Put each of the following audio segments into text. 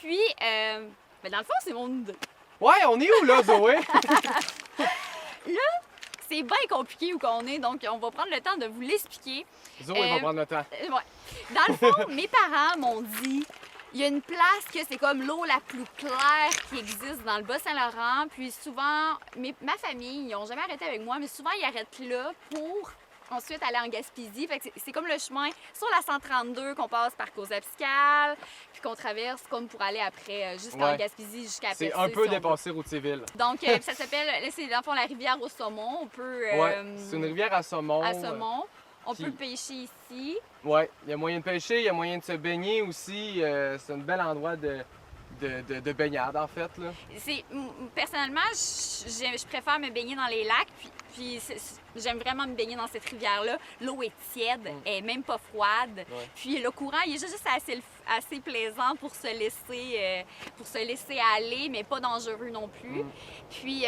Puis, dans le fond, c'est mon idée. Ouais, on est où là, Zoé? C'est bien compliqué où qu'on est, donc on va prendre le temps de vous l'expliquer. Zoé va prendre le temps. Ouais. Dans le fond, mes parents m'ont dit, il y a une place que c'est comme l'eau la plus claire qui existe dans le Bas-Saint-Laurent. Puis souvent, ma famille, ils n'ont jamais arrêté avec moi, mais souvent ils arrêtent là pour ensuite aller en Gaspésie. Fait que c'est comme le chemin sur la 132 qu'on passe par Cours-Abscal, puis qu'on traverse comme pour aller après jusqu'en Gaspésie, jusqu'à Percé. C'est un peu dépassé Route-Civile. Donc, ça s'appelle, c'est dans le fond la rivière au saumon. On peut... c'est une rivière à saumon. À saumon. On peut pêcher ici. Oui, il y a moyen de pêcher, il y a moyen de se baigner aussi. C'est un bel endroit de baignade, en fait. Là. Personnellement, je préfère me baigner dans les lacs, puis j'aime vraiment me baigner dans cette rivière-là. L'eau est tiède, elle est même pas froide. Ouais. Puis le courant, il est juste assez plaisant pour se laisser aller, mais pas dangereux non plus. Puis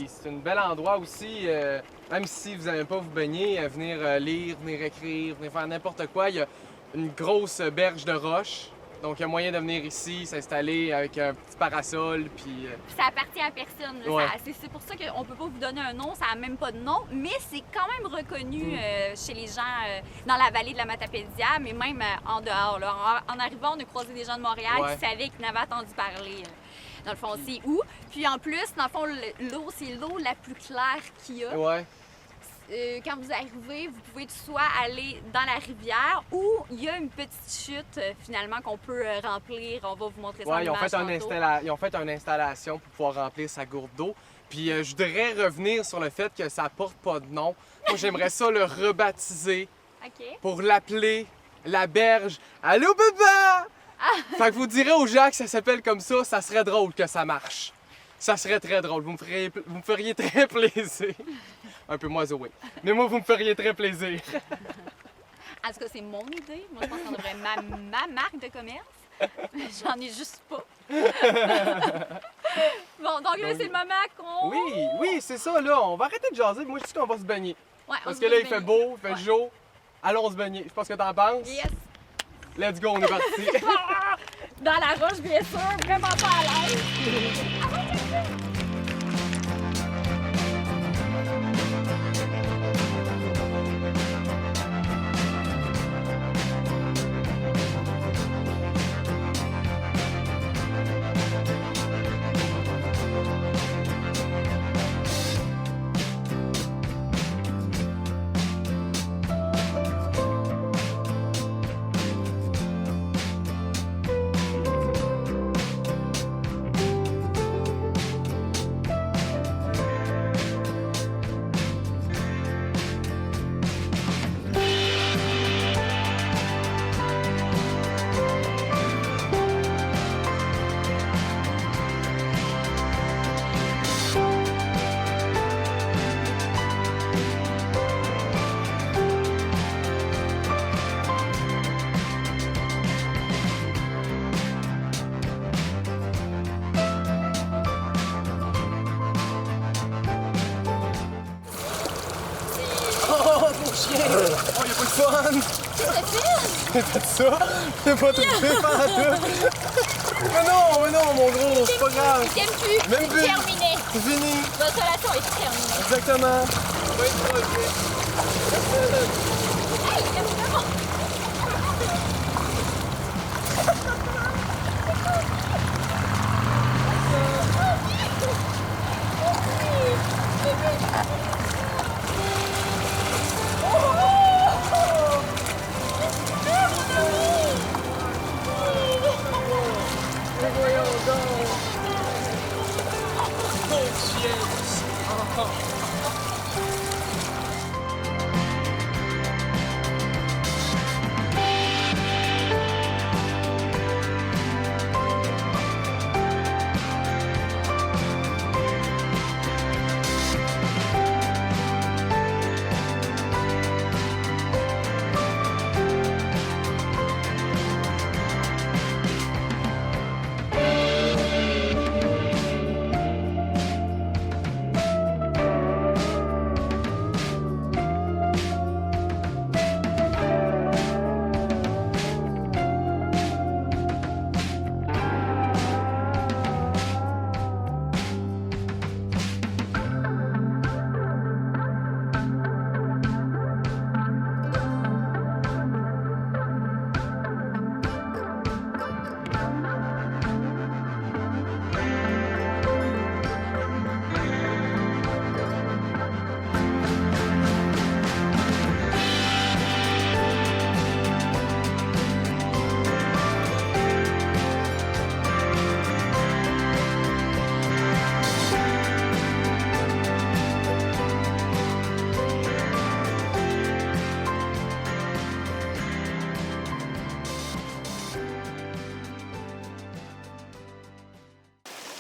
c'est un bel endroit aussi, même si vous n'aimez pas vous baigner, venir lire, venir écrire, venir faire n'importe quoi. Il y a une grosse berge de roches. Donc, il y a moyen de venir ici, s'installer avec un petit parasol, puis... Ça appartient à personne. Ouais. C'est pour ça qu'on peut pas vous donner un nom, ça n'a même pas de nom, mais c'est quand même reconnu chez les gens dans la vallée de la Matapédia, mais même en dehors. Là. En arrivant, on a croisé des gens de Montréal qui savaient qu'ils n'avaient entendu parler. Dans le fond, c'est où. Puis en plus, dans le fond, l'eau, c'est l'eau la plus claire qu'il y a. Ouais. Quand vous arrivez, vous pouvez soit aller dans la rivière ou il y a une petite chute finalement qu'on peut remplir. On va vous montrer ça en image tantôt. Ils ont fait une installation pour pouvoir remplir sa gourde d'eau. Puis je voudrais revenir sur le fait que ça porte pas de nom. Moi, j'aimerais ça le rebaptiser pour l'appeler la berge. Allô, baba! Fait que vous direz aux gens que ça s'appelle comme ça serait drôle que ça marche. Ça serait très drôle. Vous me feriez très plaisir. Un peu moins Zoé. Mais moi, vous me feriez très plaisir. En tout cas, c'est mon idée. Moi, je pense qu'on devrait ma marque de commerce. J'en ai juste pas. Bon, donc là, c'est le moment qu'on... Oui, c'est ça, là. On va arrêter de jaser. Moi, je dis qu'on va se baigner. Ouais, parce que là, il fait beau, il fait chaud. Allons se baigner. Je pense que t'en penses. Yes. Let's go, on est parti. Dans la roche, bien sûr. Vraiment pas à l'aise. Oh, y'a pas de fun! T'as fait ça? T'as pas trouvé par là? Mais non, mon gros, c'est pas grave. Je t'aime plus. Même plus. C'est terminé. C'est fini. Notre relation est terminée. Exactement. Hey, c'est vraiment...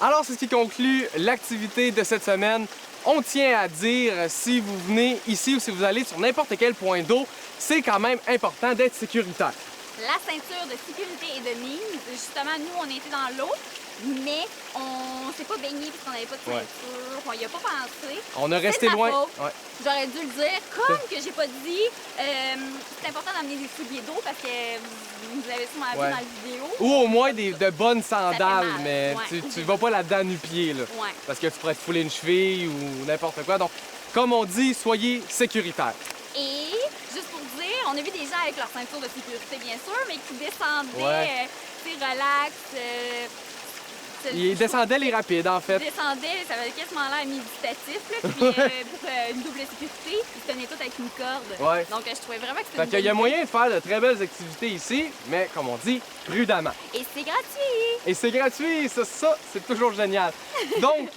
Alors, c'est ce qui conclut l'activité de cette semaine. On tient à dire, si vous venez ici ou si vous allez sur n'importe quel point d'eau, c'est quand même important d'être sécuritaire. La ceinture de sécurité est de mise. Justement, nous, on était dans l'eau, mais on s'est pas baigné parce qu'on n'avait pas de ceinture. On y a pas pensé. On a resté loin. Ouais. J'aurais dû le dire. Comme que j'ai pas dit, c'est important d'amener des souliers d'eau parce que vous avez sûrement vu dans la vidéo. Ou au moins de bonnes sandales, mais Ouais. tu vas pas là-dedans nu-pied, là. Ouais. Parce que tu pourrais te fouler une cheville ou n'importe quoi. Donc, comme on dit, soyez sécuritaires. Et, juste pour dire, on a vu des gens avec leur ceinture de sécurité, bien sûr, mais qui descendaient, tu sais, relax. Ils descendaient les rapides, en fait. Ils descendaient, ça avait quasiment l'air méditatif, là, puis pour une double sécurité, ils se tenaient tous avec une corde. Ouais. Donc, je trouvais vraiment que c'était Fait une qu'il y a bonne moyen de faire de très belles activités ici, mais comme on dit, prudemment. idée. Et c'est gratuit! Et c'est gratuit, ça c'est toujours génial. Donc,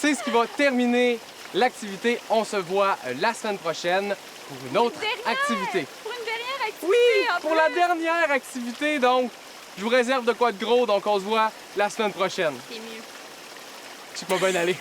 c'est ce qui va terminer l'activité. On se voit la semaine prochaine pour une autre activité. Pour une dernière activité! Oui, en pour plus. la dernière activité, donc, je vous réserve de quoi de gros, donc on se voit la semaine prochaine. C'est mieux. Je sais pas bien aller.